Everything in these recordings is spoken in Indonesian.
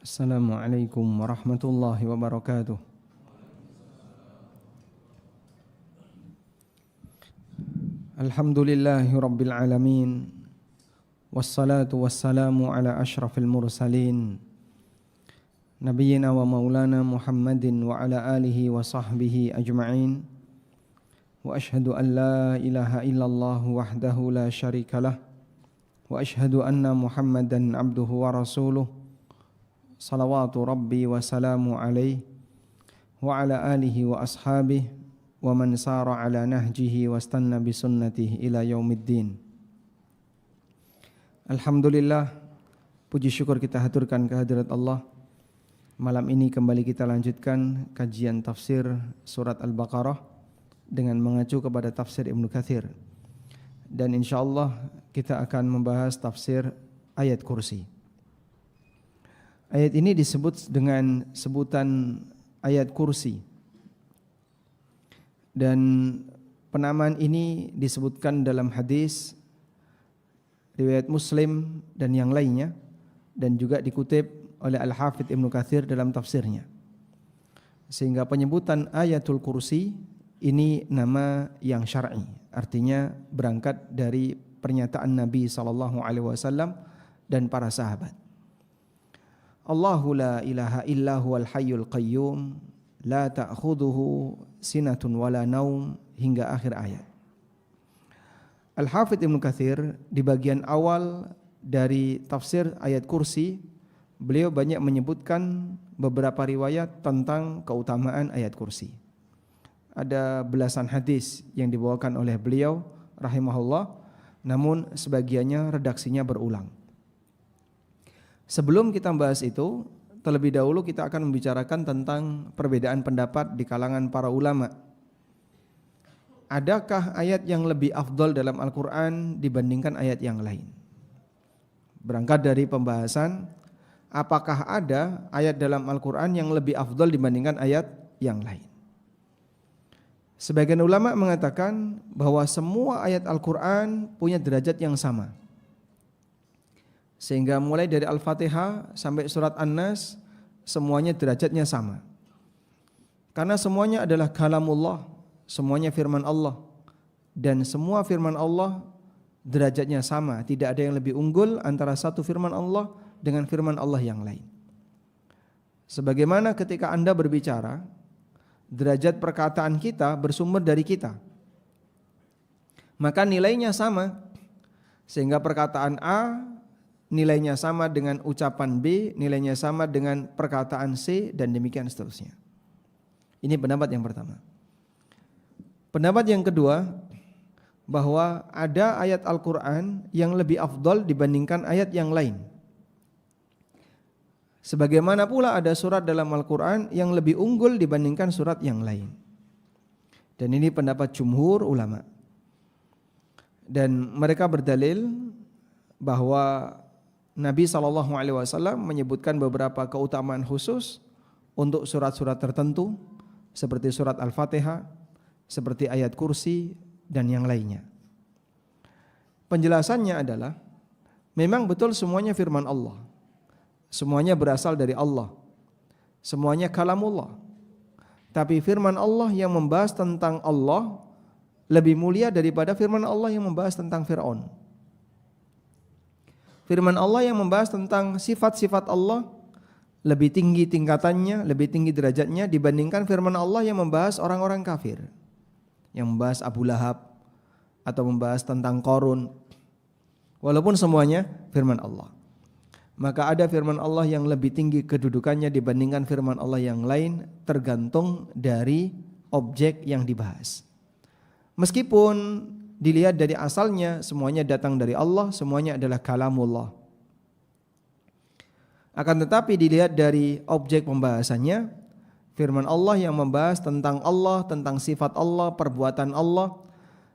Assalamualaikum warahmatullahi wabarakatuh. Alhamdulillahi rabbil alamin. Wassalatu wassalamu ala ashrafil mursalin. Nabiyyina wa maulana Muhammadin wa ala alihi wa sahbihi ajma'in. Wa ashhadu an la ilaha illallah wahdahu la syarikalah. Wa ashhadu anna Muhammadan abduhu wa rasuluh. Salawatu Rabbi wa salamu alaih wa ala alihi wa ashabihi wa man sara ala nahjihi wa stanna bisunnatihi ila yaumiddin. Alhamdulillah, puji syukur kita haturkan kehadirat Allah. Malam ini kembali kita lanjutkan kajian tafsir surat Al-Baqarah dengan mengacu kepada tafsir Ibnu Katsir. Dan insyaallah kita akan membahas tafsir ayat kursi. Ayat ini disebut dengan sebutan ayat kursi. Dan penamaan ini disebutkan dalam hadis riwayat Muslim dan yang lainnya, dan juga dikutip oleh Al-Hafidz Ibnu Katsir dalam tafsirnya. Sehingga penyebutan ayatul kursi ini nama yang syar'i, artinya berangkat dari pernyataan Nabi SAW dan para sahabat. Allahu la ilaha illa huwal hayyul qayyum la ta'khudhuhu sinatun wala naum, hingga akhir ayat. Al-Hafidz Ibnu Katsir di bagian awal dari tafsir ayat kursi, beliau banyak menyebutkan beberapa riwayat tentang keutamaan ayat kursi. Ada belasan hadis yang dibawakan oleh beliau rahimahullah, namun sebagiannya redaksinya berulang. Sebelum kita membahas itu, terlebih dahulu kita akan membicarakan tentang perbedaan pendapat di kalangan para ulama. Adakah ayat yang lebih afdol dalam Al-Quran dibandingkan ayat yang lain? Berangkat dari pembahasan, apakah ada ayat dalam Al-Quran yang lebih afdol dibandingkan ayat yang lain? Sebagian ulama mengatakan bahwa semua ayat Al-Quran punya derajat yang sama. Sehingga mulai dari Al-Fatihah sampai surat An-Nas semuanya derajatnya sama. Karena semuanya adalah kalamullah, semuanya firman Allah. Dan semua firman Allah derajatnya sama, tidak ada yang lebih unggul antara satu firman Allah dengan firman Allah yang lain. Sebagaimana ketika Anda berbicara, derajat perkataan kita bersumber dari kita, maka nilainya sama. Sehingga perkataan A nilainya sama dengan ucapan B, nilainya sama dengan perkataan C, dan demikian seterusnya. Ini pendapat yang pertama. Pendapat yang kedua, bahwa ada ayat Al-Quran yang lebih afdol dibandingkan ayat yang lain. Sebagaimana pula ada surat dalam Al-Quran yang lebih unggul dibandingkan surat yang lain. Dan ini pendapat jumhur ulama. Dan mereka berdalil bahwa Nabi SAW menyebutkan beberapa keutamaan khusus untuk surat-surat tertentu, seperti surat Al-Fatihah, seperti ayat kursi, dan yang lainnya. Penjelasannya adalah, memang betul semuanya firman Allah, semuanya berasal dari Allah, semuanya kalamullah. Tapi firman Allah yang membahas tentang Allah lebih mulia daripada firman Allah yang membahas tentang Fir'aun. Firman Allah yang membahas tentang sifat-sifat Allah lebih tinggi tingkatannya, lebih tinggi derajatnya dibandingkan firman Allah yang membahas orang-orang kafir, yang membahas Abu Lahab atau membahas tentang Qarun. Walaupun semuanya firman Allah, maka ada firman Allah yang lebih tinggi kedudukannya dibandingkan firman Allah yang lain, tergantung dari objek yang dibahas. Meskipun dilihat dari asalnya semuanya datang dari Allah, semuanya adalah kalamullah. Akan tetapi dilihat dari objek pembahasannya, firman Allah yang membahas tentang Allah, tentang sifat Allah, perbuatan Allah,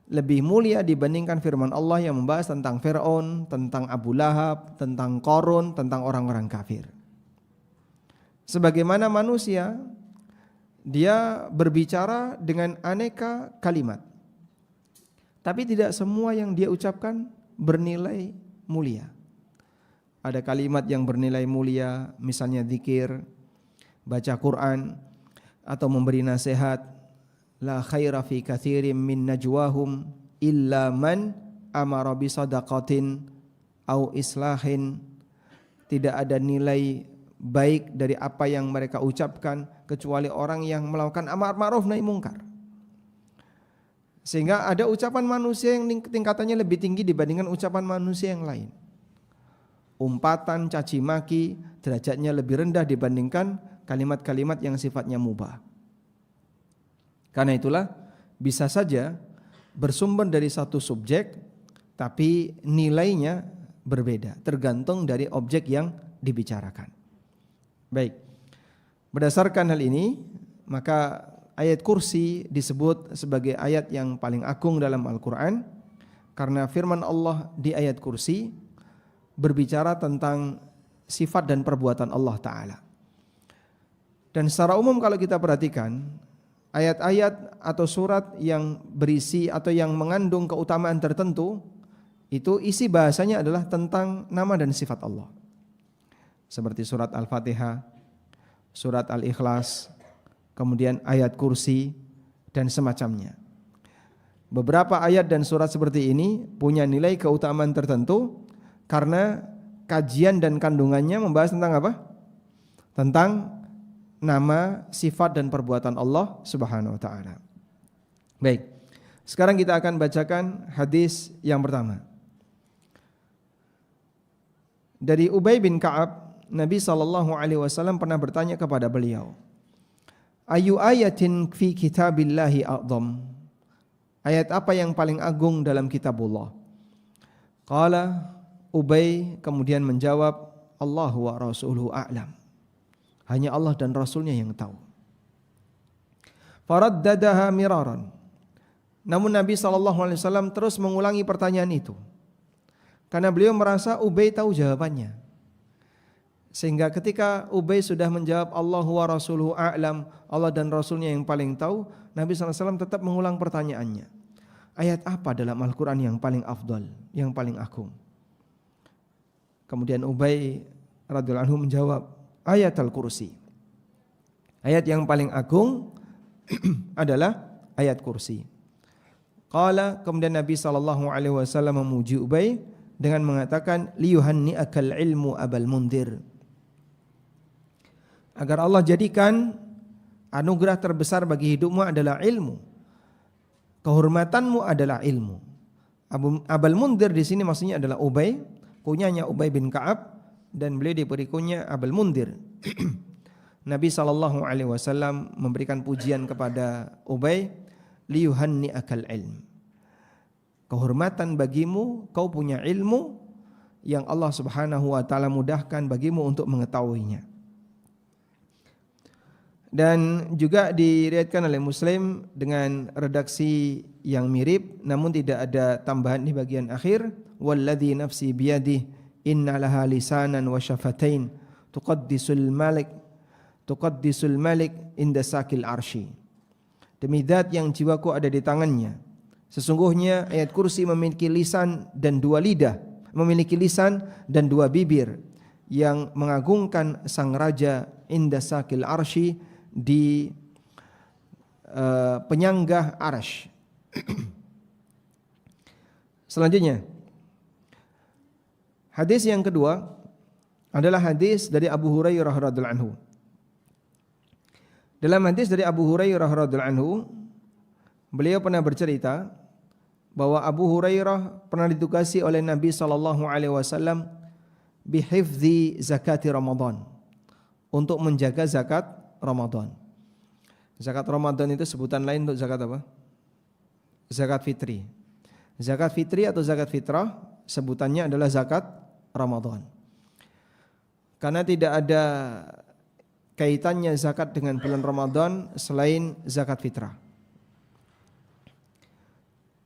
lebih mulia dibandingkan firman Allah yang membahas tentang Fir'aun, tentang Abu Lahab, tentang Qarun, tentang orang-orang kafir. Sebagaimana manusia, dia berbicara dengan aneka kalimat, tapi tidak semua yang dia ucapkan bernilai mulia. ada kalimat yang bernilai mulia, misalnya zikir, baca Quran, atau memberi nasihat. La khaira fi katsirin min najwahum illa man amara bi sadaqatin au islahin. Tidak ada nilai baik dari apa yang mereka ucapkan kecuali orang yang melakukan amar ma'ruf nahi mungkar. Sehingga ada ucapan manusia yang tingkatannya lebih tinggi dibandingkan ucapan manusia yang lain. Umpatan, caci maki derajatnya lebih rendah dibandingkan kalimat-kalimat yang sifatnya mubah. Karena itulah bisa saja bersumber dari satu subjek tapi nilainya berbeda tergantung dari objek yang dibicarakan. Baik. Berdasarkan hal ini, maka ayat kursi disebut sebagai ayat yang paling agung dalam Al-Quran karena firman Allah di ayat kursi berbicara tentang sifat dan perbuatan Allah Ta'ala. Dan secara umum kalau kita perhatikan ayat-ayat atau surat yang berisi atau yang mengandung keutamaan tertentu, itu isi bahasanya adalah tentang nama dan sifat Allah. Seperti surat Al-Fatihah, surat Al-Ikhlas, kemudian ayat kursi dan semacamnya. Beberapa ayat dan surat seperti ini punya nilai keutamaan tertentu karena kajian dan kandungannya membahas tentang apa? Tentang nama, sifat dan perbuatan Allah Subhanahu wa taala. Baik. Sekarang kita akan bacakan hadis yang pertama. Dari Ubay bin Ka'ab, Nabi SAW pernah bertanya kepada beliau, Ayu ayatin fi kitabillahi a'zam? Ayat apa yang paling agung dalam kitabullah? Qala, Ubay kemudian menjawab, Allahu wa rasuluhu a'lam. Hanya Allah dan Rasulnya yang tahu. Faraddadaha miraran. Namun Nabi SAW terus mengulangi pertanyaan itu. Karena beliau merasa Ubay tahu jawabannya. Sehingga ketika Ubay sudah menjawab Allahu wa rasuluhu a'lam, Allah dan Rasulnya yang paling tahu, Nabi SAW tetap mengulang pertanyaannya. Ayat apa dalam Al-Quran yang paling afdal, yang paling agung? Kemudian Ubay radhiyallahu anhu menjawab, ayat Al-Kursi. Ayat yang paling agung adalah ayat kursi. Qala, kemudian Nabi SAW memuji Ubay dengan mengatakan, liyuhanni'akal ilmu abal mundir. Agar Allah jadikan anugerah terbesar bagi hidupmu adalah ilmu. Kehormatanmu adalah ilmu. Abal mundir di sini maksudnya adalah Ubay, kunyanya Ubay bin Ka'ab, dan beliau diberi kunya Abal Mundir. Nabi SAW memberikan pujian kepada Ubay, liyuhanni'akal ilm. Kehormatan bagimu, kau punya ilmu yang Allah Subhanahu wa taala mudahkan bagimu untuk mengetahuinya. Dan juga diriwayatkan oleh Muslim dengan redaksi yang mirip namun tidak ada tambahan di bagian akhir, walladzi nafsi biyadihi inna laha lisanan wa syafatain tuqaddisul malik inda sakil arsy. Demi zat yang jiwaku ada di tangannya, sesungguhnya ayat kursi memiliki lisan dan dua lidah, memiliki lisan dan dua bibir yang mengagungkan sang raja inda sakil arsy, di penyanggah arsy. Selanjutnya, hadis yang kedua adalah hadis dari Abu Hurairah radhiyallahu anhu. Dalam hadis dari Abu Hurairah radhiyallahu anhu, beliau pernah bercerita bahwa Abu Hurairah pernah ditugasi oleh Nabi SAW bihifzi zakati Ramadan, untuk menjaga zakat Ramadan. Zakat Ramadan itu sebutan lain untuk zakat apa? Zakat fitri. Zakat fitri atau zakat fitrah sebutannya adalah zakat Ramadan. Karena tidak ada kaitannya zakat dengan bulan Ramadan selain zakat fitrah.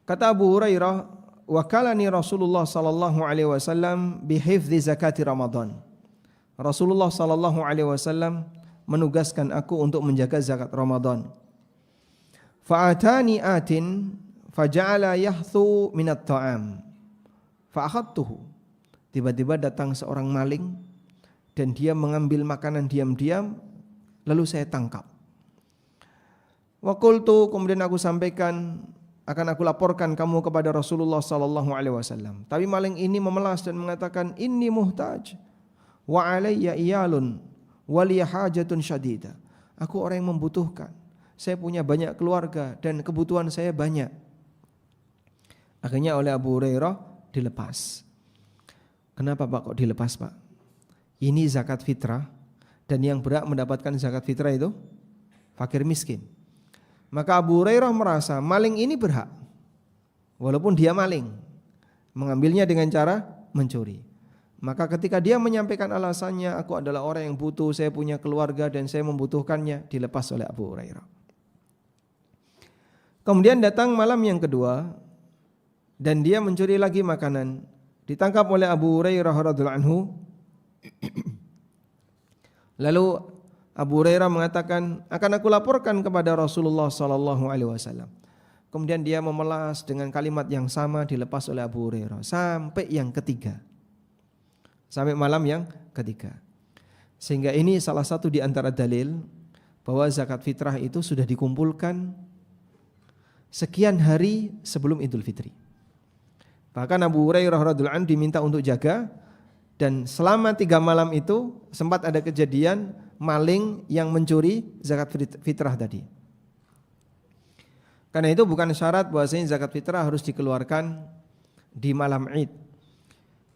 Kata Abu Hurairah, wakalani Rasulullah sallallahu alaihi wasallam bihifzi zakati Ramadan. Rasulullah sallallahu alaihi wasallam menugaskan aku untuk menjaga zakat Ramadan. Fa'atani atin faja'ala yahthu minat ta'am fa'akhadtuhu. tiba-tiba datang seorang maling dan dia mengambil makanan diam-diam, lalu saya tangkap. Wa qultu, kemudian aku sampaikan, akan aku laporkan kamu kepada Rasulullah sallallahu alaihi wasallam. Tapi maling ini memelas dan mengatakan, inni muhtaj wa alayya iyalun wa li hajatun syadida. Aku orang yang membutuhkan. Saya punya banyak keluarga dan kebutuhan saya banyak. Akhirnya oleh Abu Hurairah dilepas. Kenapa Pak kok dilepas Pak? Ini zakat fitrah dan yang berhak mendapatkan zakat fitrah itu fakir miskin. Maka Abu Hurairah merasa maling ini berhak. Walaupun dia maling, mengambilnya dengan cara mencuri. Maka ketika dia menyampaikan alasannya, aku adalah orang yang butuh, saya punya keluarga dan saya membutuhkannya, dilepas oleh Abu Hurairah. Kemudian datang malam yang kedua dan dia mencuri lagi makanan. Ditangkap oleh Abu Hurairah radhiyallahu anhu. Lalu Abu Hurairah mengatakan, akan aku laporkan kepada Rasulullah sallallahu alaihi wasallam. Kemudian dia memelas dengan kalimat yang sama, dilepas oleh Abu Hurairah sampai yang ketiga. Sampai malam yang ketiga. Sehingga ini salah satu di antara dalil bahwa zakat fitrah itu sudah dikumpulkan sekian hari sebelum Idul Fitri. Bahkan Abu Hurairah radhiyallahu anhu diminta untuk jaga, dan selama 3 malam itu sempat ada kejadian maling yang mencuri zakat fitrah tadi. Karena itu bukan syarat bahwasanya zakat fitrah harus dikeluarkan di malam Id.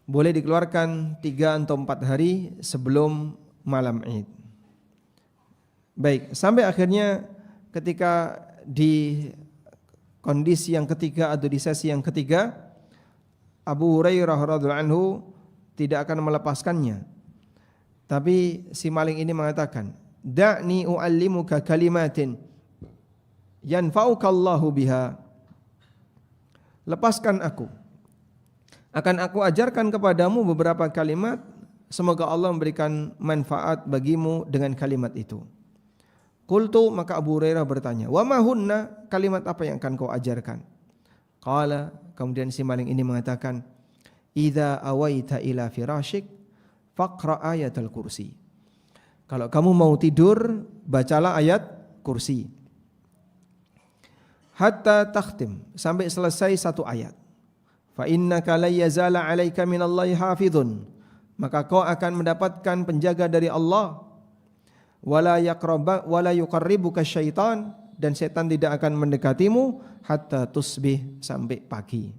Boleh dikeluarkan 3 atau 4 hari sebelum malam Id. Baik, sampai akhirnya ketika di kondisi yang ketiga atau di sesi yang ketiga, Abu Hurairah radhiyallahu anhu tidak akan melepaskannya. Tapi si maling ini mengatakan, "Da'ni u'allimuka kalimatin yanfa'uka Allahu biha." Lepaskan aku. Akan aku ajarkan kepadamu beberapa kalimat, semoga Allah memberikan manfaat bagimu dengan kalimat itu. Qultu, maka Abu Hurairah bertanya, "Wa ma hunna?" Kalimat apa yang akan kau ajarkan? Qala, kemudian si maling ini mengatakan, "Idza awaita ila firashik faqra ayatul kursi." Kalau kamu mau tidur, bacalah ayat kursi. Hatta takhtim, sampai selesai 1 ayat. Fa innaka la yazala 'alaika minallahi hafizun, maka kau akan mendapatkan penjaga dari Allah. Wala yuqarribuka syaitan, dan setan tidak akan mendekatimu hatta tusbih, sampai pagi.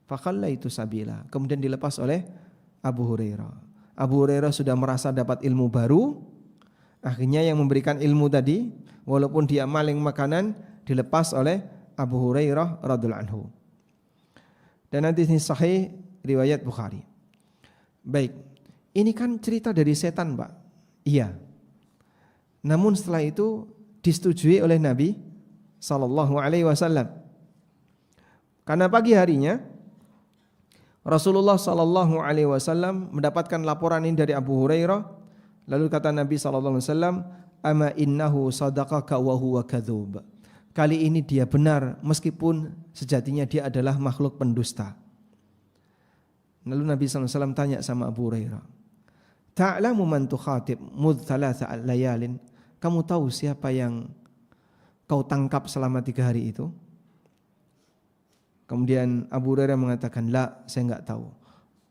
Fa khallaitu sabila, kemudian dilepas oleh Abu Hurairah. Abu Hurairah sudah merasa dapat ilmu baru. Akhirnya yang memberikan ilmu tadi, walaupun dia maling makanan, dilepas oleh Abu Hurairah radhiyallahu anhu. Dan hadis ini sahih riwayat Bukhari. Baik, ini kan cerita dari setan, Pak. Iya. Namun setelah itu disetujui oleh Nabi sallallahu alaihi wasallam. Karena pagi harinya Rasulullah sallallahu alaihi wasallam mendapatkan laporan ini dari Abu Hurairah. Lalu kata Nabi sallallahu alaihi wasallam, "Ama innahu sadaqaka wa huwa kadzub." Kali ini dia benar meskipun sejatinya dia adalah makhluk pendusta. Lalu Nabi SAW tanya sama Abu Hurairah, "Ta'lamu man tukhatib mudh thalatha layalin?" Kamu tahu siapa yang kau tangkap selama 3 hari itu? Kemudian Abu Hurairah mengatakan, "La, saya enggak tahu."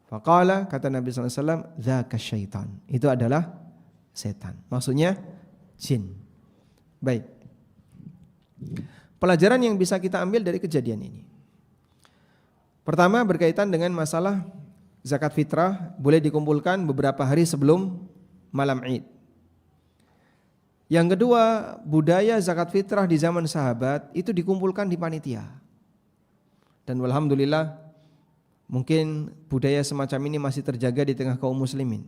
Faqala, kata Nabi SAW, "Dzaka syaitan." Itu adalah setan. Maksudnya jin. Baik. Pelajaran yang bisa kita ambil dari kejadian ini. Pertama, berkaitan dengan masalah zakat fitrah boleh dikumpulkan beberapa hari sebelum malam Id. Yang kedua, budaya zakat fitrah di zaman sahabat itu dikumpulkan di panitia. Dan alhamdulillah mungkin budaya semacam ini masih terjaga di tengah kaum muslimin.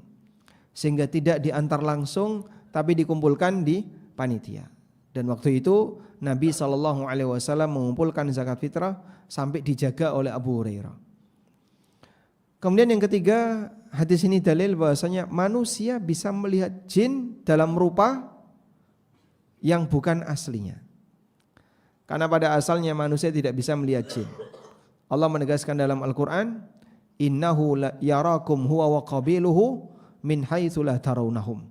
Sehingga tidak diantar langsung tapi dikumpulkan di panitia. Dan waktu itu Nabi SAW mengumpulkan zakat fitrah sampai dijaga oleh Abu Hurairah. Kemudian yang ketiga, hadis ini dalil bahwasanya manusia bisa melihat jin dalam rupa yang bukan aslinya. Karena pada asalnya manusia tidak bisa melihat jin. Allah menegaskan dalam Al-Quran, innahu yarakum huwa wa qabiluhu min haitsu la tarawnahum.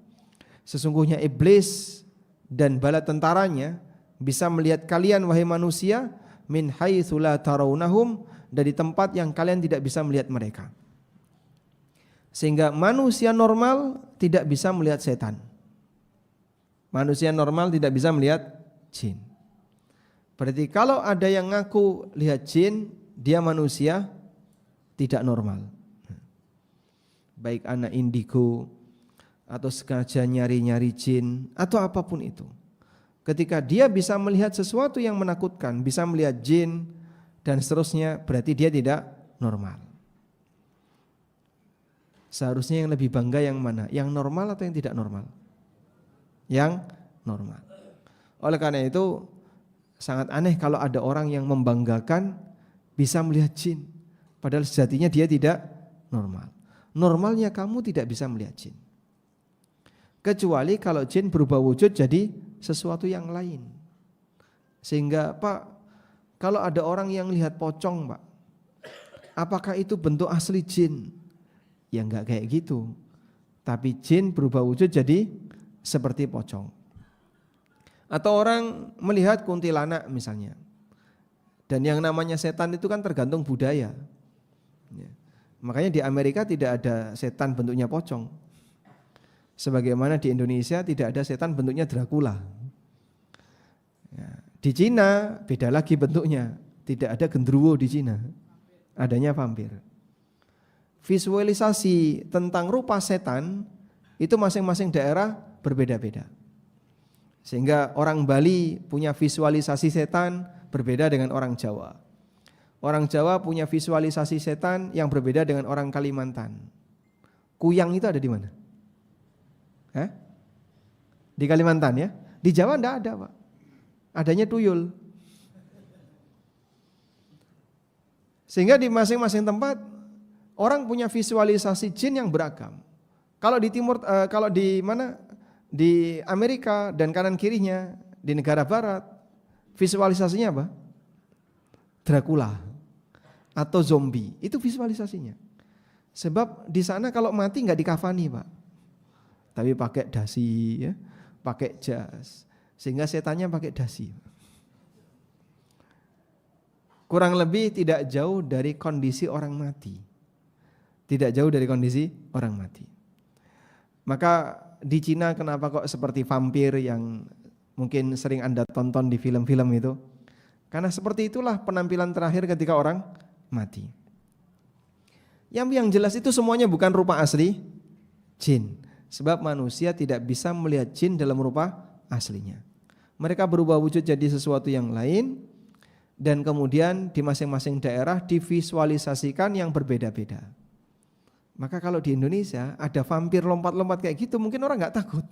Sesungguhnya iblis dan bala tentaranya bisa melihat kalian wahai manusia min haitsu la tarawnahum, dari tempat yang kalian tidak bisa melihat mereka. Sehingga manusia normal tidak bisa melihat setan. Manusia normal tidak bisa melihat jin. Berarti kalau ada yang ngaku lihat jin, dia manusia tidak normal. Baik anak indigo atau sengaja nyari-nyari jin atau apapun itu. Ketika dia bisa melihat sesuatu yang menakutkan, bisa melihat jin dan seterusnya, berarti dia tidak normal. Seharusnya yang lebih bangga yang mana? Yang normal atau yang tidak normal? Yang normal. Oleh karena itu sangat aneh kalau ada orang yang membanggakan bisa melihat jin, padahal sejatinya dia tidak normal. Normalnya kamu tidak bisa melihat jin, kecuali kalau jin berubah wujud jadi sesuatu yang lain. Sehingga Pak, kalau ada orang yang lihat pocong Pak, apakah itu bentuk asli jin? Ya enggak kayak gitu. Tapi jin berubah wujud jadi seperti pocong. Atau orang melihat kuntilanak misalnya. Dan yang namanya setan itu kan tergantung budaya. Ya. Makanya di Amerika tidak ada setan bentuknya pocong. Sebagaimana di Indonesia tidak ada setan bentuknya Dracula. Ya. Di Cina beda lagi bentuknya. Tidak ada genderuwo di Cina. Adanya vampir. Visualisasi tentang rupa setan itu masing-masing daerah berbeda-beda. Sehingga orang Bali punya visualisasi setan berbeda dengan orang Jawa. Orang Jawa punya visualisasi setan yang berbeda dengan orang Kalimantan. Kuyang itu ada di mana? Di Kalimantan ya? Di Jawa enggak ada Pak. Adanya tuyul. Sehingga di masing-masing tempat orang punya visualisasi jin yang beragam. Kalau di timur, kalau di mana? Di Amerika dan kanan kirinya di negara barat, visualisasinya apa? Dracula atau zombie, itu visualisasinya. Sebab di sana kalau mati nggak dikafani Pak, tapi pakai dasi, ya, pakai jas, sehingga setannya pakai dasi. Kurang lebih tidak jauh dari kondisi orang mati, tidak jauh dari kondisi orang mati. Maka di Cina kenapa kok seperti vampir yang mungkin sering Anda tonton di film-film itu? Karena seperti itulah penampilan terakhir ketika orang mati. Yang jelas itu semuanya bukan rupa asli jin. Sebab manusia tidak bisa melihat jin dalam rupa aslinya. Mereka berubah wujud jadi sesuatu yang lain dan kemudian di masing-masing daerah divisualisasikan yang berbeda-beda. Maka kalau di Indonesia ada vampir lompat-lompat kayak gitu, mungkin orang nggak takut,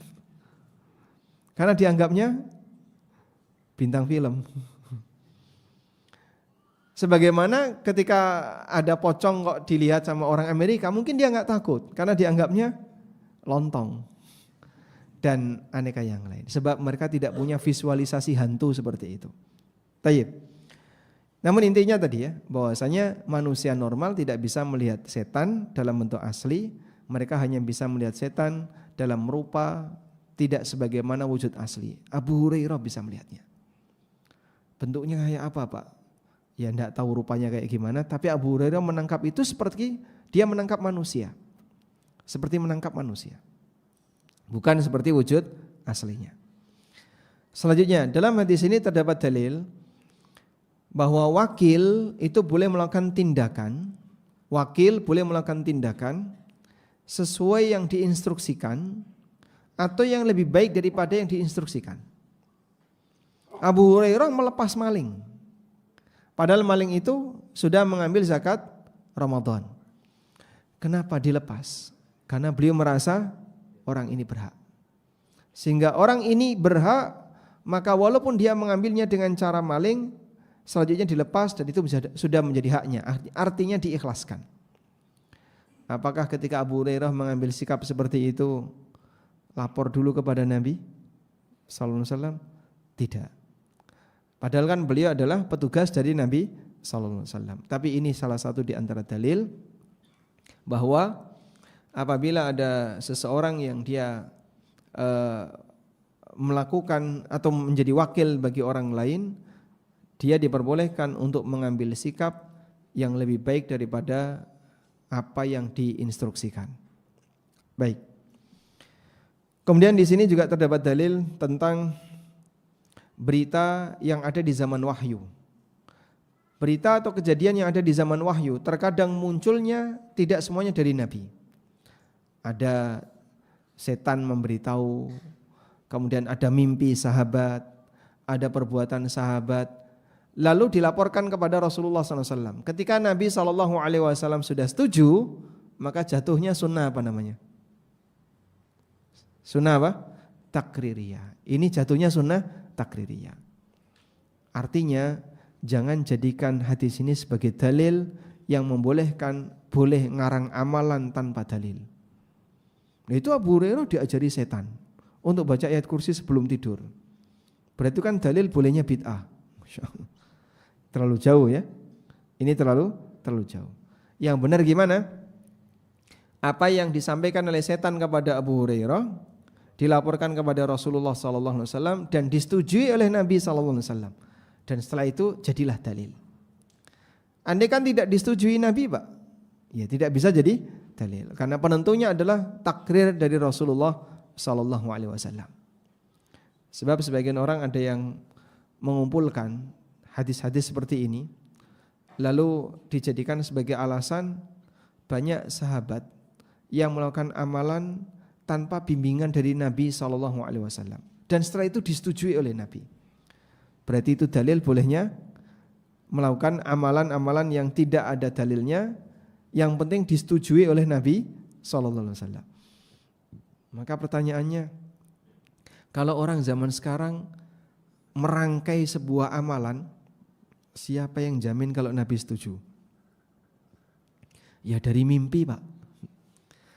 karena dianggapnya bintang film. Sebagaimana ketika ada pocong kok dilihat sama orang Amerika, mungkin dia nggak takut, karena dianggapnya lontong dan aneka yang lain. Sebab mereka tidak punya visualisasi hantu seperti itu. Tayyib. Namun intinya tadi ya, bahwasanya manusia normal tidak bisa melihat setan dalam bentuk asli. Mereka hanya bisa melihat setan dalam rupa tidak sebagaimana wujud asli. Abu Hurairah bisa melihatnya. Bentuknya kayak apa Pak? Ya enggak tahu rupanya kayak gimana, tapi Abu Hurairah menangkap itu seperti dia menangkap manusia. Seperti menangkap manusia. Bukan seperti wujud aslinya. Selanjutnya, dalam hadis ini terdapat dalil bahwa wakil itu boleh melakukan tindakan, sesuai yang diinstruksikan atau yang lebih baik daripada yang diinstruksikan. Abu Hurairah melepas maling, padahal maling itu sudah mengambil zakat Ramadan. Kenapa dilepas? Karena beliau merasa orang ini berhak. Sehingga orang ini berhak, maka walaupun dia mengambilnya dengan cara maling, selanjutnya dilepas dan itu sudah menjadi haknya, artinya diikhlaskan. Apakah ketika Abu Hurairah mengambil sikap seperti itu lapor dulu kepada Nabi sallallahu alaihi wasallam? Tidak. Padahal kan beliau adalah petugas dari Nabi sallallahu alaihi wasallam. Tapi ini salah satu di antara dalil bahwa apabila ada seseorang yang dia melakukan atau menjadi wakil bagi orang lain, dia diperbolehkan untuk mengambil sikap yang lebih baik daripada apa yang diinstruksikan. Baik. Kemudian di sini juga terdapat dalil tentang berita yang ada di zaman wahyu. Berita atau kejadian yang ada di zaman wahyu terkadang munculnya tidak semuanya dari Nabi. Ada setan memberitahu, kemudian ada mimpi sahabat, ada perbuatan sahabat, lalu dilaporkan kepada Rasulullah SAW. Ketika Nabi SAW sudah setuju, maka jatuhnya sunnah apa namanya? Sunnah apa? Takririyah. Ini jatuhnya sunnah takririyah. Artinya jangan jadikan hadis ini sebagai dalil yang membolehkan boleh ngarang amalan tanpa dalil. Nah, itu Abu Hurairah diajari setan untuk baca ayat kursi sebelum tidur. Berarti kan dalil bolehnya bid'ah. Terlalu jauh ya. Ini terlalu jauh. Yang benar gimana? Apa yang disampaikan oleh setan kepada Abu Hurairah dilaporkan kepada Rasulullah SAW dan disetujui oleh Nabi SAW. Dan setelah itu jadilah dalil. Andai kan tidak disetujui Nabi, Pak, ya tidak bisa jadi dalil. Karena penentunya adalah takrir dari Rasulullah SAW. Sebab sebagian orang ada yang mengumpulkan hadis-hadis seperti ini, lalu dijadikan sebagai alasan banyak sahabat yang melakukan amalan tanpa bimbingan dari Nabi SAW. Dan setelah itu disetujui oleh Nabi. Berarti itu dalil bolehnya melakukan amalan-amalan yang tidak ada dalilnya, yang penting disetujui oleh Nabi SAW. Maka pertanyaannya, kalau orang zaman sekarang merangkai sebuah amalan, siapa yang jamin kalau Nabi setuju? Ya dari mimpi, Pak.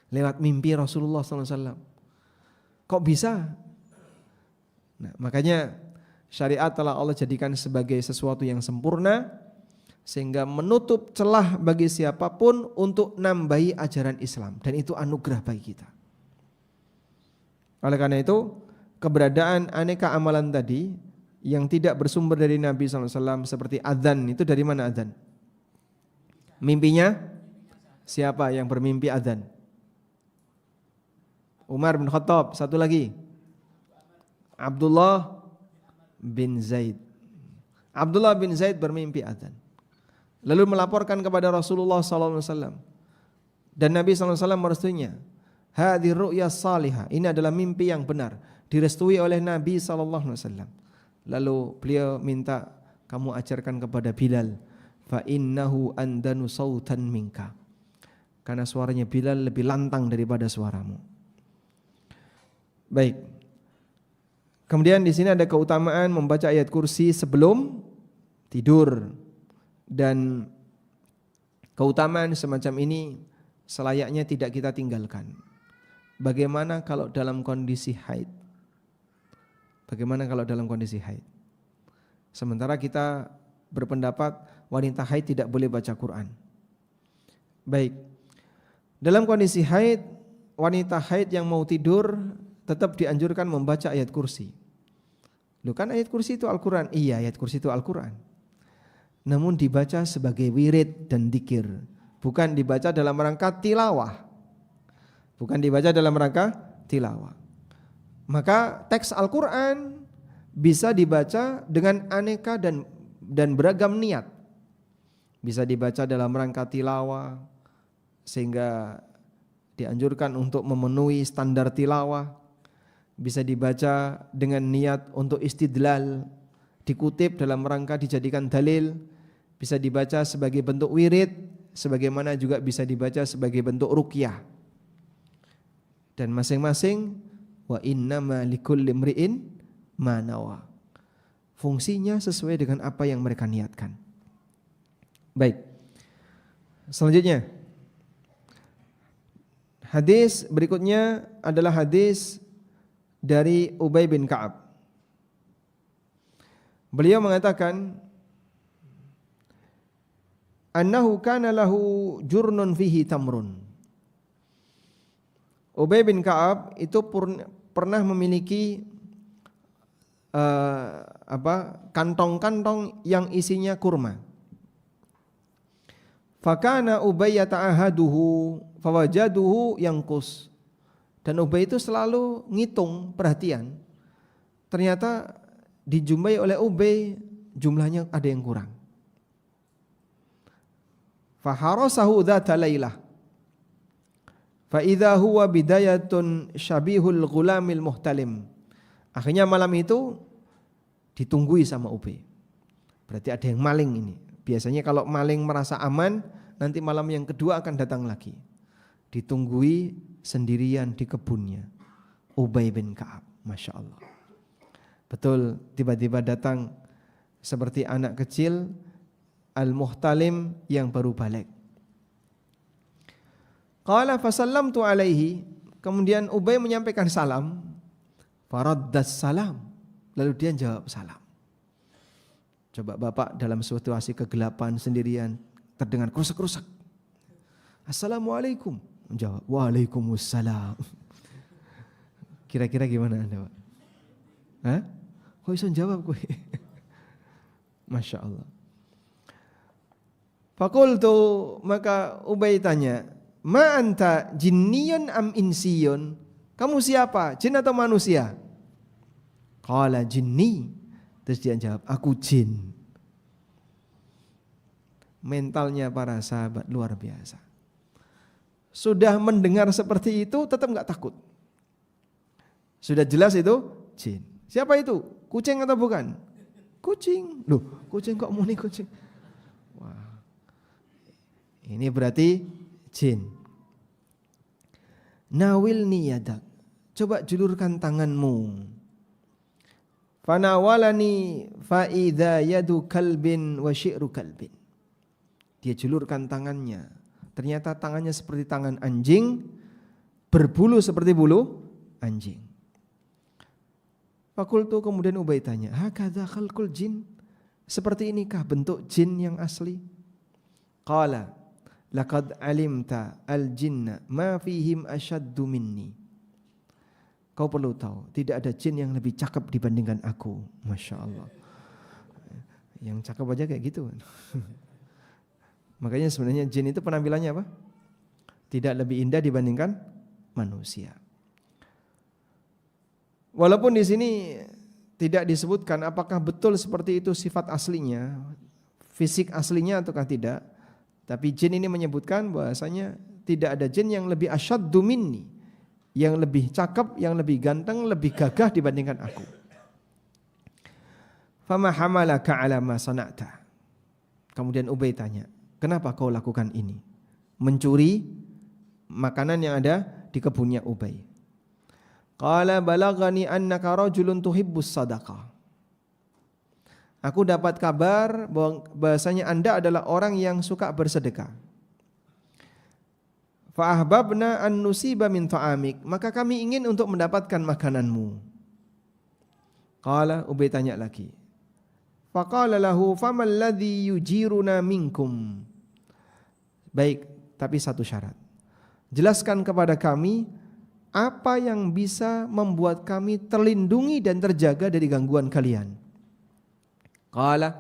Lewat mimpi Rasulullah SAW. Kok bisa? Nah, makanya syariat telah Allah jadikan sebagai sesuatu yang sempurna, sehingga menutup celah bagi siapapun untuk nambahi ajaran Islam. Dan itu anugerah bagi kita. Oleh karena itu, keberadaan aneka amalan tadi yang tidak bersumber dari Nabi SAW seperti adzan, itu dari mana adzan? Mimpinya siapa yang bermimpi adzan? Umar bin Khattab. Satu lagi, Abdullah bin Zaid. Abdullah bin Zaid bermimpi adzan, lalu melaporkan kepada Rasulullah SAW. Dan Nabi SAW merestuinya. Hadhi ru'ya salihah, ini adalah mimpi yang benar, direstui oleh Nabi SAW. Lalu beliau minta, kamu ajarkan kepada Bilal, fa innahu andanu sautan minka, karena suaranya Bilal lebih lantang daripada suaramu. Baik. Kemudian di sini ada keutamaan membaca ayat kursi sebelum tidur, dan keutamaan semacam ini selayaknya tidak kita tinggalkan. Bagaimana kalau dalam kondisi haid? Bagaimana kalau dalam kondisi haid? Sementara kita berpendapat wanita haid tidak boleh baca Quran. Baik. Dalam kondisi haid, wanita haid yang mau tidur tetap dianjurkan membaca ayat kursi. Loh, kan ayat kursi itu Al-Quran. Iya, ayat kursi itu Al-Quran. Namun dibaca sebagai wirid dan dzikir, bukan dibaca dalam rangka tilawah. Bukan dibaca dalam rangka tilawah. Maka teks Al-Quran bisa dibaca dengan aneka dan beragam niat. Bisa dibaca dalam rangka tilawah, sehingga dianjurkan untuk memenuhi standar tilawah. Bisa dibaca dengan niat untuk istidlal, dikutip dalam rangka dijadikan dalil. Bisa dibaca sebagai bentuk wirid, sebagaimana juga bisa dibaca sebagai bentuk ruqyah. Dan masing-masing wa innama likulli imri'in ma nawa, fungsinya sesuai dengan apa yang mereka niatkan. Baik. Selanjutnya, hadis berikutnya adalah hadis dari Ubay bin Ka'ab. Beliau mengatakan, annahu kana lahu jurnun fihi tamrun. Ubay bin Ka'ab itu pernah memiliki kantong-kantong yang isinya kurma. Fakana Ubay yata'ahaduhu fawajaduhu yanqus. Dan Ubay itu selalu ngitung, perhatian. Ternyata dijumpai oleh Ubay jumlahnya ada yang kurang. Faharasahu dzata lailah. Fa idza huwa bidayatun syabihul ghulamil muhtalim. Akhirnya malam itu ditunggui sama Ubay. Berarti ada yang maling ini. Biasanya kalau maling merasa aman, nanti malam yang kedua akan datang lagi. Ditunggui sendirian di kebunnya. Ubay bin Ka'ab, Masya Allah. Betul, tiba-tiba datang seperti anak kecil al-muhtalim yang baru balik. Qala fasallamtu alaihi, kemudian Ubay menyampaikan salam, faraddas salam, lalu dia jawab salam. Coba Bapak dalam situasi kegelapan sendirian terdengar kerusak-kerusak. Assalamualaikum, menjawab waalaikumsalam. Kira-kira gimana Anda, Pak? Hah? Kok bisa jawab gue? Masya Allah. Fakultu, maka Ubay tanya, ma anta jinniyun am insiyun? Kamu siapa? Jin atau manusia? Qala jinni. Terus dia jawab, aku jin. Mentalnya para sahabat luar biasa. Sudah mendengar seperti itu tetap enggak takut. Sudah jelas itu jin. Siapa itu? Kucing atau bukan? Kucing. Loh, kucing kok muni kucing? Wah. Ini berarti jin. Nawilni yadak. Coba julurkan tanganmu. Fanawalani fa idza yadu kalbin wa syi'ru kalbin. Dia julurkan tangannya. Ternyata tangannya seperti tangan anjing, berbulu seperti bulu anjing. Fakultu, kemudian Ubay tanya, hakadha khalqul jin? Seperti inikah bentuk jin yang asli? Qala, laqad alimta al-jinna ma fihim asyaddu minni. Kau perlu tahu, tidak ada jin yang lebih cakep dibandingkan aku. Masya Allah. Yang cakep aja kayak gitu. Makanya sebenarnya jin itu penampilannya apa? Tidak lebih indah dibandingkan manusia. Walaupun di sini tidak disebutkan apakah betul seperti itu sifat aslinya, fisik aslinya ataukah tidak. Tapi jin ini menyebutkan bahwasanya tidak ada jin yang lebih asyaddu minni, yang lebih cakep, yang lebih ganteng, lebih gagah dibandingkan aku. Fama hamalaka ala ma sana'ta. Kemudian Ubay tanya, kenapa kau lakukan ini? Mencuri makanan yang ada di kebunnya Ubay. Qala balagani annaka rajulun tuhibbus sadaqah. Aku dapat kabar bahwasanya Anda adalah orang yang suka bersedekah. Fa ahbabna an nusiba min ta'amik, maka kami ingin untuk mendapatkan makananmu. Qala, Ubay tanya lagi. Faqala lahu famal ladzi yujiruna minkum. Baik, tapi satu syarat. Jelaskan kepada kami apa yang bisa membuat kami terlindungi dan terjaga dari gangguan kalian. Qala,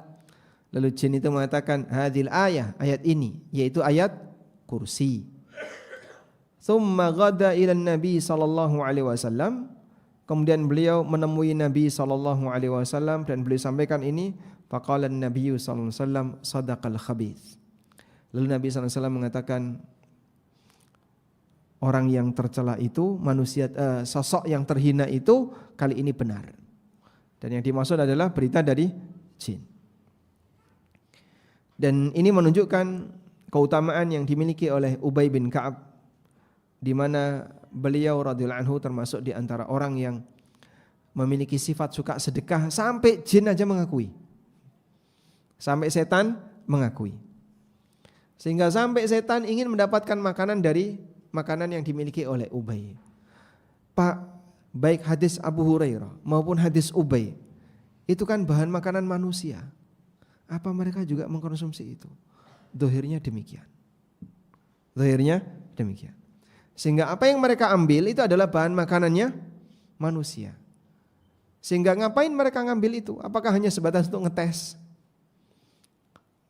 lalu jin itu mengatakan, hadhil ayat ini, yaitu ayat kursi. Thumma ghada ila Nabi sallallahu alaihi wasallam. Kemudian beliau menemui Nabi sallallahu alaihi wasallam dan beliau sampaikan ini, faqala an-nabiy sallallahu alaihi wasallam sadaqal khabith. Lalu Nabi sallallahu alaihi wasallam mengatakan, orang yang tercela itu, manusia sosok yang terhina itu kali ini benar. Dan yang dimaksud adalah berita dari jin. Dan ini menunjukkan keutamaan yang dimiliki oleh Ubay bin Ka'ab, di mana beliau radhiyallahu anhu termasuk di antara orang yang memiliki sifat suka sedekah, sampai jin aja mengakui. Sampai setan mengakui. Sehingga sampai setan ingin mendapatkan makanan dari makanan yang dimiliki oleh Ubay. Pak, baik hadis Abu Hurairah maupun hadis Ubay, itu kan bahan makanan manusia. Apa mereka juga mengkonsumsi itu? zahirnya demikian. Zahirnya demikian. Sehingga apa yang mereka ambil itu adalah bahan makanannya manusia. Sehingga ngapain mereka ngambil itu? Apakah hanya sebatas untuk ngetes?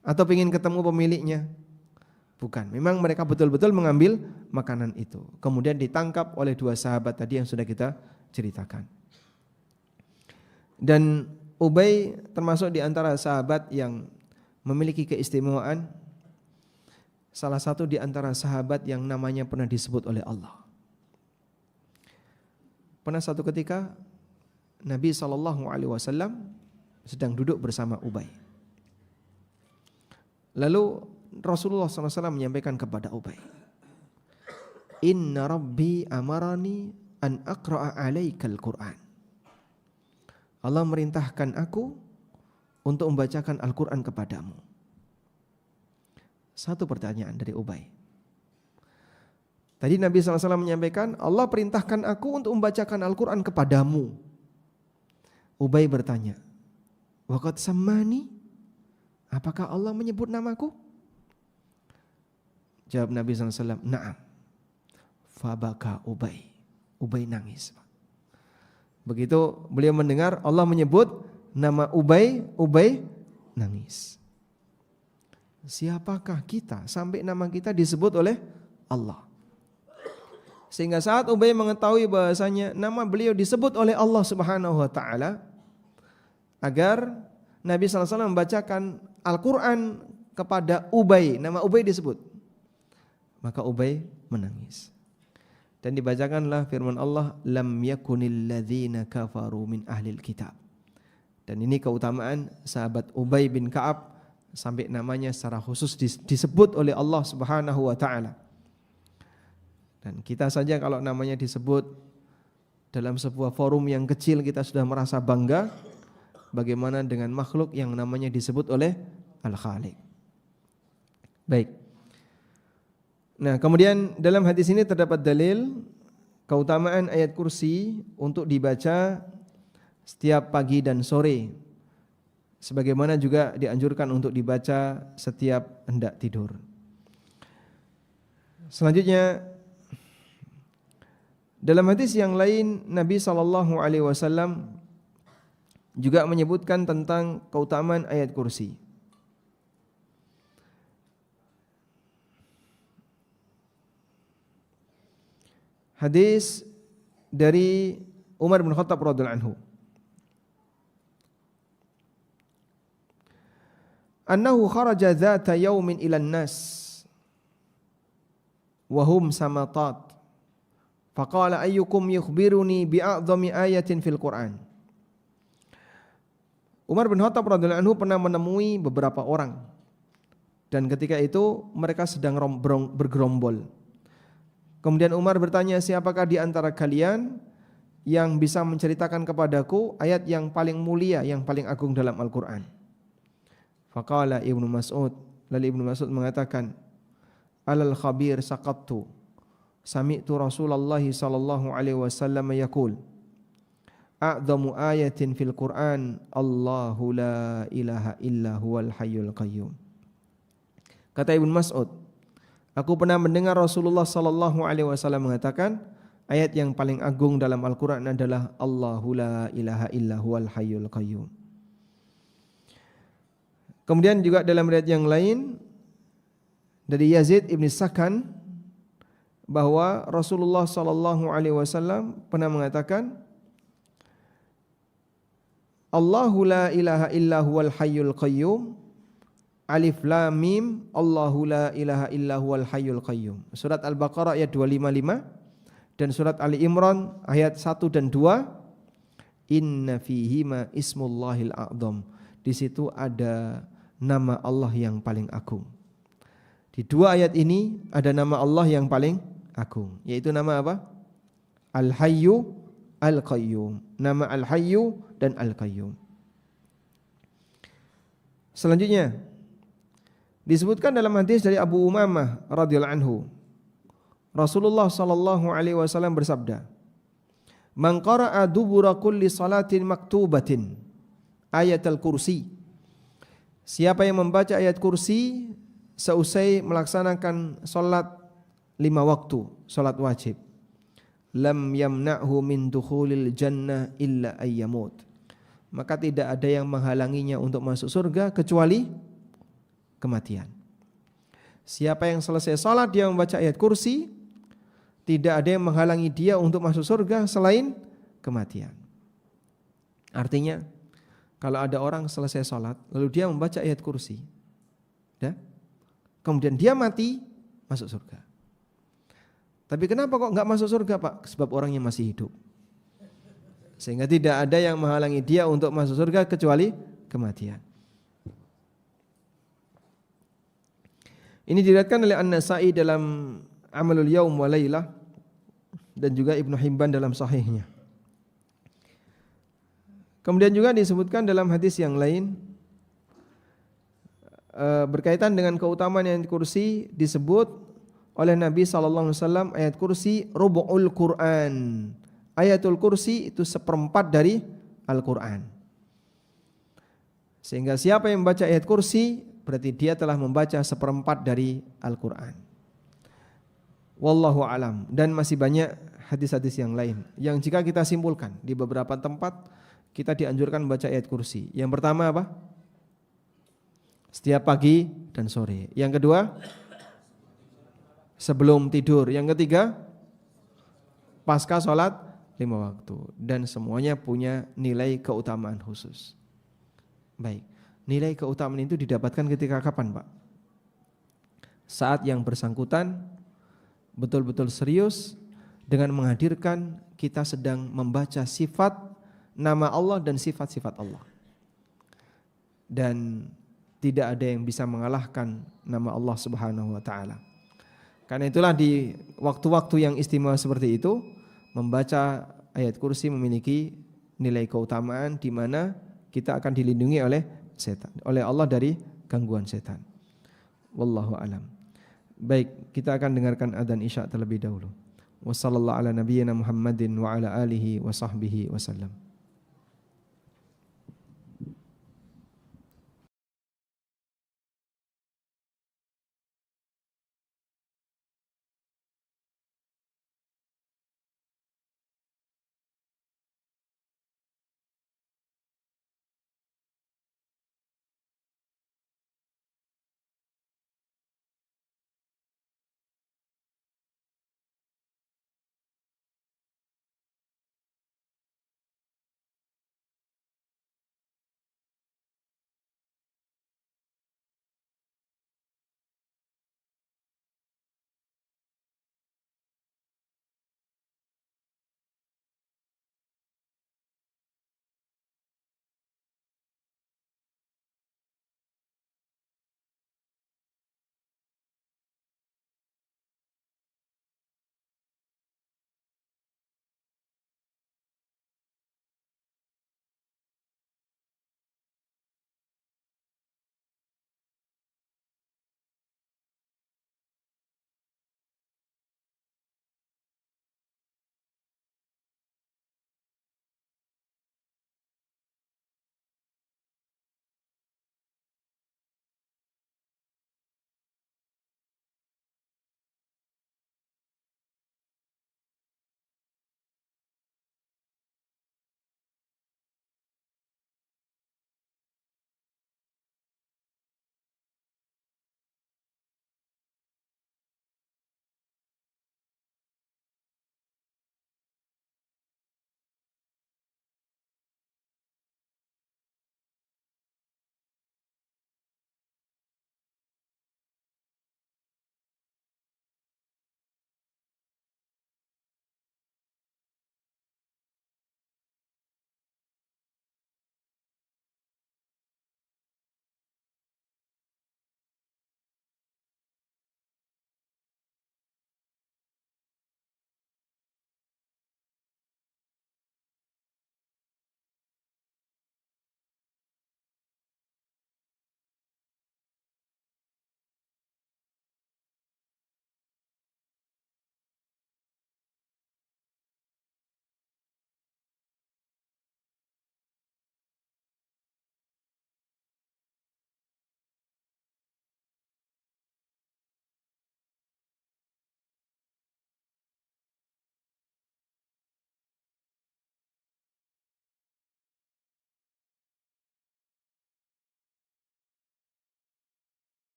Atau ingin ketemu pemiliknya? Bukan, memang mereka betul-betul mengambil makanan itu. Kemudian ditangkap oleh dua sahabat tadi yang sudah kita ceritakan. Dan Ubay termasuk di antara sahabat yang memiliki keistimewaan. Salah satu di antara sahabat yang namanya pernah disebut oleh Allah. Pernah satu ketika Nabi SAW sedang duduk bersama Ubay. Lalu Rasulullah SAW menyampaikan kepada Ubay, Inna Rabbi amarani an aqra'a alaikal Qur'an. Allah merintahkan aku untuk membacakan Al-Quran kepadamu. Satu pertanyaan dari Ubay. Tadi Nabi SAW menyampaikan, Allah perintahkan aku untuk membacakan Al-Quran kepadamu. Ubay bertanya, waqad sammani? Apakah Allah menyebut namaku? Jawab Nabi SAW, na'am. Fabaka Ubay. Ubay nangis. Begitu beliau mendengar Allah menyebut nama Ubay, Ubay nangis. Siapakah kita sampai nama kita disebut oleh Allah? Sehingga saat Ubay mengetahui bahasanya nama beliau disebut oleh Allah Subhanahu wa taala, agar Nabi SAW membacakan Al-Quran kepada Ubay, nama Ubay disebut, maka Ubay menangis. Dan dibacakanlah firman Allah, lam yakunil ladzina kafaru min ahlil kitab. Dan ini keutamaan sahabat Ubay bin Ka'ab, sampai namanya secara khusus disebut oleh Allah Subhanahu wa taala. Dan kita saja kalau namanya disebut dalam sebuah forum yang kecil kita sudah merasa bangga, bagaimana dengan makhluk yang namanya disebut oleh Al-Khaliq. Baik. Nah, kemudian dalam hadis ini terdapat dalil keutamaan ayat kursi untuk dibaca setiap pagi dan sore, sebagaimana juga dianjurkan untuk dibaca setiap hendak tidur. Selanjutnya, dalam hadis yang lain Nabi SAW juga menyebutkan tentang keutamaan ayat kursi. Hadis dari Umar bin Khattab radhiyallahu anhu. Annahu kharaja dzata yaumin ila an-nas wa hum samatat. Faqala ayyukum yukhbiruni bi'a'dhami ayatin fil Qur'an. Umar bin Khattab radhiyallahu anhu pernah menemui beberapa orang, dan ketika itu mereka sedang bergerombol. Kemudian Umar bertanya, siapakah di antara kalian yang bisa menceritakan kepadaku ayat yang paling mulia, yang paling agung dalam Al-Quran? Faqala Ibnu Mas'ud, lalu Ibnu Mas'ud mengatakan, alal khabir saqattu, sami'tu Rasulullah sallallahu alaihi wasallam yaqul, a'dhamu ayatin fil Qur'an Allahu la ilaha illa huwal hayyul qayyum. Kata Ibnu Mas'ud, aku pernah mendengar Rasulullah sallallahu alaihi wasallam mengatakan, ayat yang paling agung dalam Al-Qur'an adalah Allahu la ilaha illa huwal hayyul qayyum. Kemudian juga dalam riwayat yang lain dari Yazid ibn Sakan, bahwa Rasulullah sallallahu alaihi wasallam pernah mengatakan, Allahu la ilaha illa huwal hayyul qayyum, alif lam mim, Allahu la ilaha illa huwal hayyul qayyum. Surat Al-Baqarah ayat 255 dan surat Ali Imran ayat 1 dan 2, inna fihima ismullahil a'dham. Di situ ada nama Allah yang paling agung. Di dua ayat ini ada nama Allah yang paling agung, yaitu nama apa? Al-Hayyu Al-Qayyum. Nama Al-Hayyu dan Al-Qayyum. Selanjutnya disebutkan dalam hadis dari Abu Umamah radhiyallahu anhu, Rasulullah sallallahu alaihi wasallam bersabda, "Man qara'a dubura kulli salatin maktubatin ayatul kursi." Siapa yang membaca ayat kursi seusai melaksanakan salat 5 waktu, salat wajib, lam yamna'hu min dukhulil jannah illa ayyamut, maka tidak ada yang menghalanginya untuk masuk surga kecuali kematian. Siapa yang selesai salat dia membaca ayat kursi, tidak ada yang menghalangi dia untuk masuk surga selain kematian. Artinya kalau ada orang selesai salat lalu dia membaca ayat kursi, ya, kemudian dia mati, masuk surga. Tapi kenapa kok enggak masuk surga, Pak? Sebab orangnya masih hidup. Sehingga tidak ada yang menghalangi dia untuk masuk surga kecuali kematian. Ini diriwayatkan oleh An-Nasa'i dalam Amalul Yaum wa Lailah dan juga Ibnu Hibban dalam sahihnya. Kemudian juga disebutkan dalam hadis yang lain berkaitan dengan keutamaan ayat kursi, disebut oleh Nabi SAW ayat kursi rubu'ul Quran. Ayatul kursi itu 1/4 dari Al-Quran. Sehingga siapa yang membaca ayat kursi berarti dia telah membaca 1/4 dari Al-Quran. Wallahu alam. Dan masih banyak hadis-hadis yang lain yang jika kita simpulkan di beberapa tempat kita dianjurkan membaca ayat kursi. Yang pertama apa? Setiap pagi dan sore. Yang kedua, sebelum tidur. Yang ketiga, pasca sholat 5 waktu. Dan semuanya punya nilai keutamaan khusus. Baik, nilai keutamaan itu didapatkan ketika kapan, Pak? Saat yang bersangkutan betul-betul serius dengan menghadirkan kita sedang membaca sifat nama Allah dan sifat-sifat Allah. Dan tidak ada yang bisa mengalahkan nama Allah Subhanahu wa taala. Karena itulah di waktu-waktu yang istimewa seperti itu membaca ayat kursi memiliki nilai keutamaan di mana kita akan dilindungi oleh setan, oleh Allah dari gangguan setan. Wallahu alam. Baik, kita akan dengarkan adzan Isya terlebih dahulu. Wassallallahu ala nabiyyina Muhammadin wa ala alihi wa sahbihi wasallam.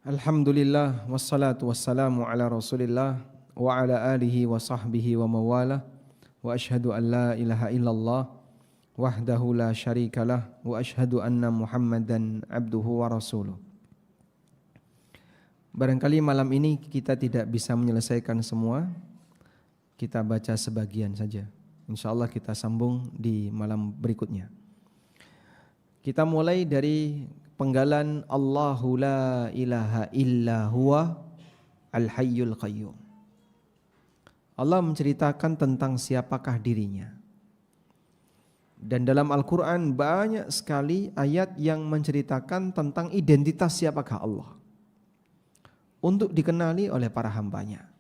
Alhamdulillah wassalatu wassalamu ala Rasulillah wa ala alihi wa sahbihi wa mawalah wa asyhadu an la ilaha illallah wahdahu la syarikalah wa asyhadu anna Muhammadan abduhu wa rasuluh. Barangkali malam ini kita tidak bisa menyelesaikan semua, kita baca sebagian saja. Insyaallah kita sambung di malam berikutnya. Kita mulai dari penggalan Allahu la ilaha illa huwa al-hayyul qayyum. Allah menceritakan tentang siapakah dirinya. Dan dalam Al-Quran banyak sekali ayat yang menceritakan tentang identitas siapakah Allah untuk dikenali oleh para hambanya.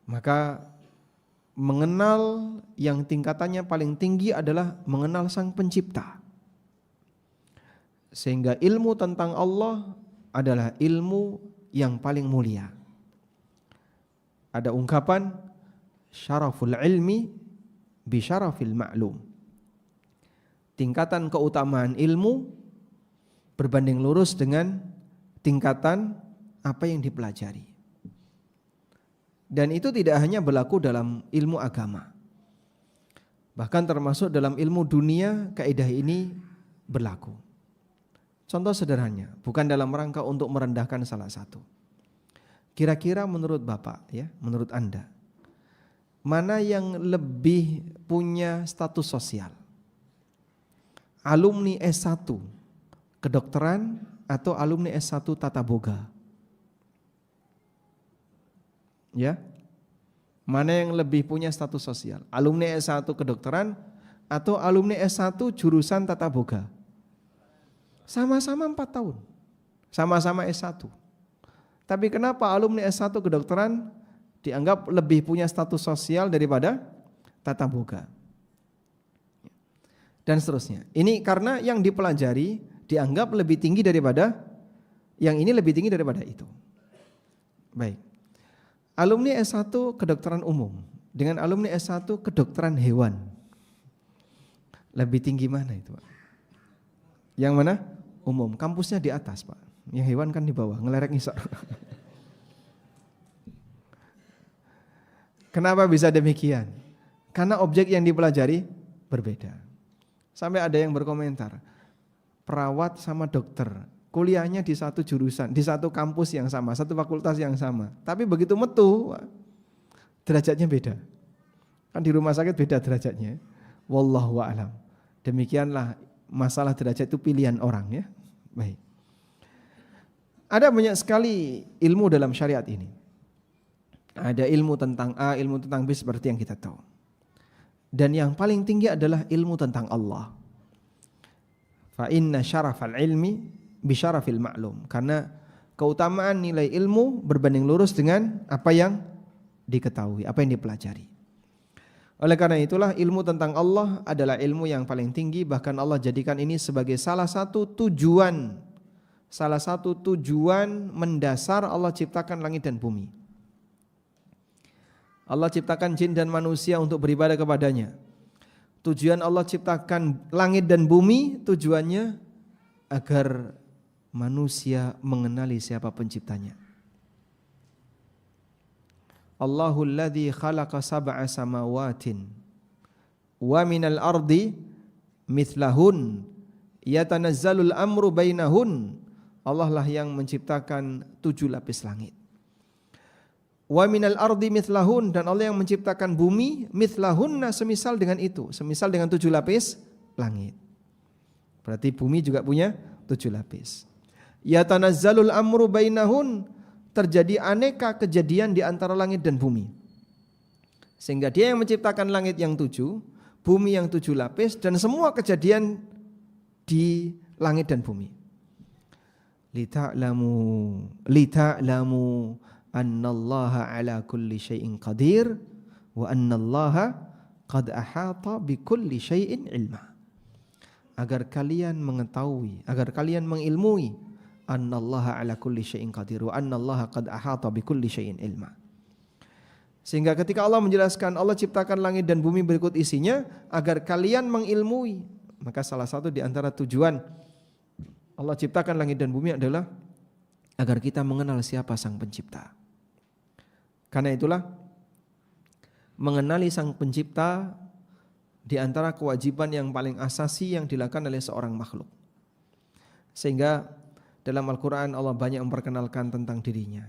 Maka mengenal yang tingkatannya paling tinggi adalah mengenal Sang Pencipta. Sehingga ilmu tentang Allah adalah ilmu yang paling mulia. Ada ungkapan syaraful ilmi bi syarafil ma'lum. Tingkatan keutamaan ilmu berbanding lurus dengan tingkatan apa yang dipelajari. Dan itu tidak hanya berlaku dalam ilmu agama. Bahkan termasuk dalam ilmu dunia kaidah ini berlaku. Contoh sederhananya, bukan dalam rangka untuk merendahkan salah satu. Kira-kira menurut Bapak, ya, menurut Anda, mana yang lebih punya status sosial? Alumni S1 kedokteran atau alumni S1 tata boga? Ya, mana yang lebih punya status sosial? Alumni S1 kedokteran atau alumni S1 jurusan tata boga? Sama-sama 4 tahun, sama-sama S1. Tapi kenapa alumni S1 kedokteran dianggap lebih punya status sosial daripada tata boga? Dan seterusnya. Ini karena yang dipelajari dianggap lebih tinggi daripada yang ini, lebih tinggi daripada itu. Baik. Alumni S1 kedokteran umum dengan alumni S1 kedokteran hewan, lebih tinggi mana itu, Pak? Yang mana? Umum. Kampusnya di atas, Pak. Yang hewan kan di bawah, ngelerek ngisor. Kenapa bisa demikian? Karena objek yang dipelajari berbeda. Sampai ada yang berkomentar, perawat sama dokter, kuliahnya di satu jurusan, di satu kampus yang sama, satu fakultas yang sama. Tapi begitu metu, derajatnya beda. Kan di rumah sakit beda derajatnya. Wallahu a'lam. Demikianlah masalah derajat itu pilihan orang, ya. Baik. Ada banyak sekali ilmu dalam syariat ini. Ada ilmu tentang A, ilmu tentang B seperti yang kita tahu. Dan yang paling tinggi adalah ilmu tentang Allah. Fa inna syarafal ilmi bi syarafil ma'lum. Karena keutamaan nilai ilmu berbanding lurus dengan apa yang diketahui, apa yang dipelajari. Oleh karena itulah ilmu tentang Allah adalah ilmu yang paling tinggi. Bahkan Allah jadikan ini sebagai salah satu tujuan mendasar Allah ciptakan langit dan bumi. Allah ciptakan jin dan manusia untuk beribadah kepadanya. Tujuan Allah ciptakan langit dan bumi, tujuannya agar manusia mengenali siapa penciptanya. Allahul ladzi khalaqa sab'a samawatin wa minal ardi mithlahun yatanazzalul amru bainahun. Allah lah yang menciptakan 7 lapis langit. Wa minal ardi mithlahun, dan Allah yang menciptakan bumi mithlahunna, semisal dengan itu, semisal dengan 7 lapis langit. Berarti bumi juga punya 7 lapis. Yatanazzalul amru bainahun, terjadi aneka kejadian di antara langit dan bumi. Sehingga Dia yang menciptakan langit yang 7, bumi yang 7 lapis, dan semua kejadian di langit dan bumi. Lita'lamu annallaha ala kulli syai'in qadir wa annallaha qad ahata bi kulli syai'in ilma. Agar kalian mengetahui, agar kalian mengilmui annallaha ala kulli syai'in qadir wa annallaha qad ahata bi kulli syai'in ilma. Sehingga ketika Allah menjelaskan Allah ciptakan langit dan bumi berikut isinya agar kalian mengilmui, maka salah satu di antara tujuan Allah ciptakan langit dan bumi adalah agar kita mengenal siapa Sang Pencipta. Karena itulah mengenali Sang Pencipta di antara kewajiban yang paling asasi yang dilakukan oleh seorang makhluk. Sehingga dalam Al-Quran Allah banyak memperkenalkan tentang dirinya.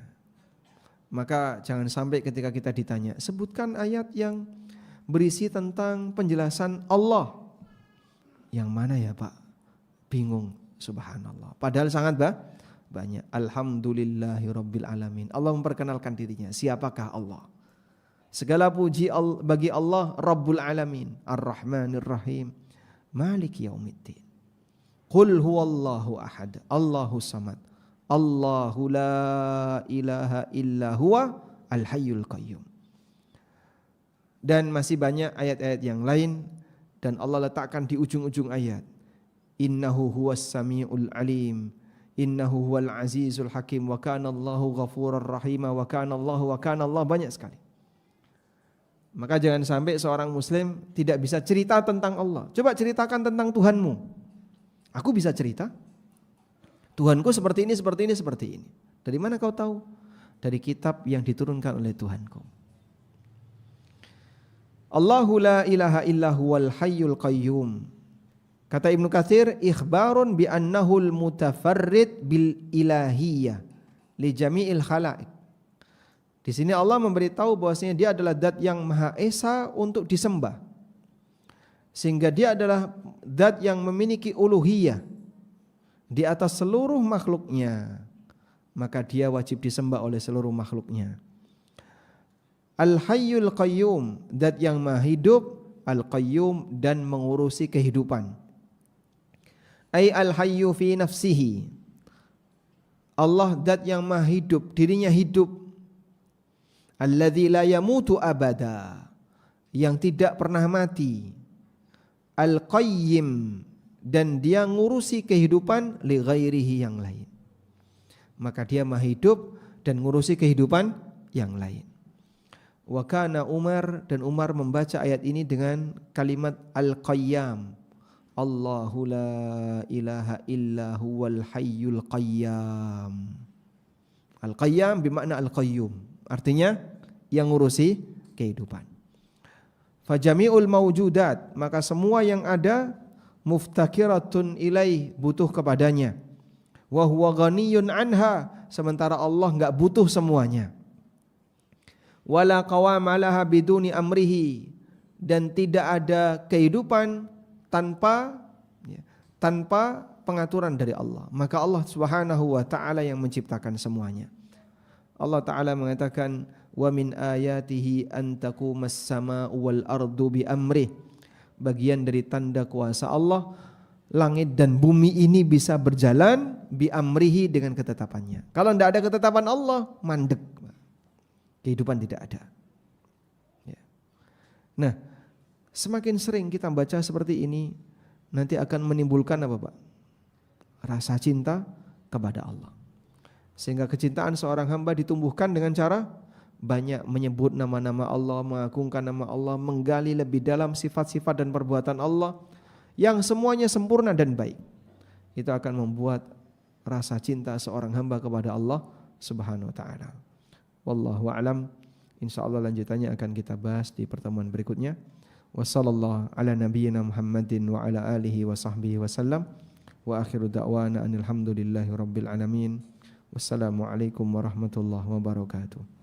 Maka jangan sampai ketika kita ditanya, sebutkan ayat yang berisi tentang penjelasan Allah. Yang mana ya Pak? Bingung, subhanallah. Padahal sangat banyak. Alhamdulillahirabbil alamin. Allah memperkenalkan dirinya. Siapakah Allah? Segala puji bagi Allah Rabbul Alamin, Ar-Rahmanir Rahim, Maliki Yaumiddin. Qul huwallahu ahad, Allahu samad, Allahu la ilaha illa huwa al-hayyul qayyum. Dan masih banyak ayat-ayat yang lain, dan Allah letakkan di ujung-ujung ayat, innahu huwas samiul alim, innahu huwal azizul hakim, wa kana Allahu ghafurar rahima, wa kana Allah, banyak sekali. Maka jangan sampai seorang muslim tidak bisa cerita tentang Allah. Coba ceritakan tentang Tuhanmu. Aku bisa cerita. Tuhanku seperti ini, seperti ini, seperti ini. Dari mana kau tahu? Dari kitab yang diturunkan oleh Tuhanku. Allahu la ilaha illa huwal hayyul qayyum. Kata Ibnu Katsir, ikhbarun bi annahul mutafarrid bil ilahiyyah li jami'il khalaiq. Di sini Allah memberitahu bahwasanya Dia adalah Zat yang Maha Esa untuk disembah. Sehingga Dia adalah Zat yang memiliki uluhiyah di atas seluruh makhluknya. Maka Dia wajib disembah oleh seluruh makhluknya. Al-Hayyul Qayyum, Zat yang Maha Hidup, Al-Qayyum, dan mengurusi kehidupan. Ay al-hayyu fi nafsihi. Allah Zat yang Maha Hidup, dirinya hidup. Alladzi la yamutu abada, yang tidak pernah mati. Al-Qayyim, dan Dia ngurusi kehidupan li ghairihi, yang lain. Maka Dia Maha Hidup dan ngurusi kehidupan yang lain. Wa kana Umar, dan Umar membaca ayat ini dengan kalimat Al-Qayyam. Allahu la ilaha illa huwal hayyul qayyam. Al-Qayyam bermakna Al-Qayyum, artinya yang ngurusi kehidupan. Fajami'ul mawjudat, maka semua yang ada muftakiratun ilaih, butuh kepadanya. Wa huwa ghaniyun anha, sementara Allah enggak butuh semuanya. Wala qawama laha biduni amrihi, dan tidak ada kehidupan tanpa pengaturan dari Allah. Maka Allah Subhanahu wa taala yang menciptakan semuanya. Allah taala mengatakan, wa min ayatihi an taqumas samaa'u wal ardu bi amrih. Bagian dari tanda kuasa Allah, langit dan bumi ini bisa berjalan bi amrihi, dengan ketetapannya. Kalau tidak ada ketetapan Allah, mandek. Kehidupan tidak ada. Ya. Nah, semakin sering kita baca seperti ini, nanti akan menimbulkan apa Pak? Rasa cinta kepada Allah. Sehingga kecintaan seorang hamba ditumbuhkan dengan cara banyak menyebut nama-nama Allah, mengagungkan nama Allah, menggali lebih dalam sifat-sifat dan perbuatan Allah yang semuanya sempurna dan baik. Itu akan membuat rasa cinta seorang hamba kepada Allah Subhanahu wa taala. Wallahu a'lam. Insyaallah lanjutannya akan kita bahas di pertemuan berikutnya. Wassallallahu ala nabiyyina Muhammadin wa ala alihi wa sahbihi wasallam. Wa akhiru da'wana anil hamdulillahi rabbil alamin. Wassalamualaikum warahmatullahi wabarakatuh.